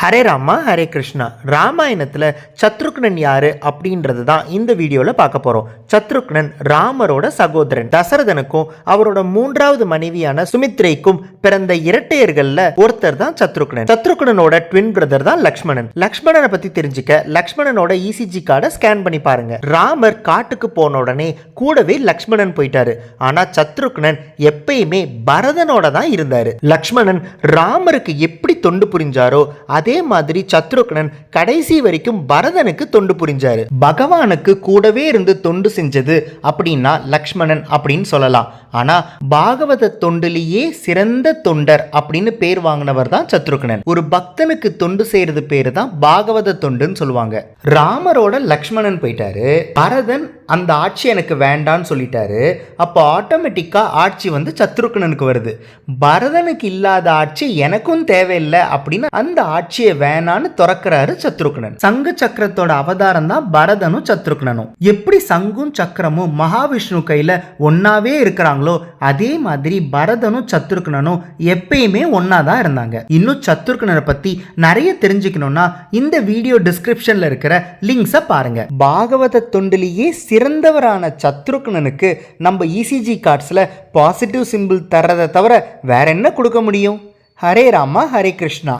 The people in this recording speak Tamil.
ஹரே ராமா ஹரே கிருஷ்ணா. ராமாயணத்தில் சத்ருக்னன் யாரு அப்படின்றது தான் இந்த வீடியோவில் பார்க்க போகிறோம். சத்ருக்னன் ராமரோட சகோதரன். தசரதனுக்கும் அவரோட மூன்றாவது மனைவியான சுமித்ரைக்கும் பிறந்த இரட்டையர்களில் ஒருத்தர் தான் சத்ருக்னன். சத்ருக்னனோட ட்வின் பிரதர் தான் லக்ஷ்மணன். லக்ஷ்மணனை பற்றி தெரிஞ்சுக்க லக்ஷ்மணனோட இசிஜி கார்டை ஸ்கேன் பண்ணி பாருங்க. ராமர் காட்டுக்கு போன உடனே கூடவே லக்ஷ்மணன் போயிட்டாரு. ஆனால் சத்ருக்னன் எப்பயுமே பரதனோட தான் இருந்தாரு. லக்ஷ்மணன் ராமருக்கு எப்படி தொண்டு புரிஞ்சாரோ அதே மாதிரி சத்ருக்னன் கடைசி வரைக்கும் பரதனுக்கு தொண்டு புரிஞ்சாரு. பகவானுக்கு கூடவே இருந்து தொண்டு செஞ்சது அப்படின்னா லக்ஷ்மணன் அப்படின்னு சொல்லலாம். ஆனா பாகவத தொண்டிலேயே சிறந்த தொண்டர் அப்படின்னு பேர் வாங்கினவர் தான் சத்ருக்னன். ஒரு பக்தனுக்கு தொண்டு செய்யறது பேரு தான் பாகவத தொண்டுன்னு சொல்லுவாங்க. ராமரோட லக்ஷ்மணன் போயிட்டாரு. பரதன் அந்த ஆட்சி எனக்கு வேண்டான்னு சொல்லிட்டாரு. அப்போ ஆட்டோமேட்டிக்கா ஆட்சி வந்து சத்ருக்னனுக்கு வருது. பரதனுக்கு இல்லாத ஆட்சி எனக்கும் தேவையில்லை அப்படின்னு அந்த ஆட்சியை வேணான்னு துறக்கிறாரு சத்ருக்னன். சங்கு சக்கரத்தோட அவதாரம் தான் பரதனும் சத்ருக்னனும். எப்படி சங்கும் சக்கரமும் மகாவிஷ்ணு கையில ஒன்னாவே இருக்கிறாங்களோ அதே மாதிரி பரதனும் சத்ருக்னனும் எப்பயுமே ஒன்னாதான் இருந்தாங்க. இன்னும் சத்ருக்னனை பத்தி நிறைய தெரிஞ்சுக்கணும்னா இந்த வீடியோ டிஸ்கிரிப்ஷன்ல இருக்கிற லிங்க்ஸை பாருங்க. பாகவத தொண்டிலேயே சிறந்தவரான சத்ருக்னனுக்கு நம்ம இசிஜி கார்ட்ஸ்ல பாசிட்டிவ் சிம்பிள் தர்றதை தவிர வேற என்ன கொடுக்க முடியும்? ஹரே ராமா ஹரே கிருஷ்ணா.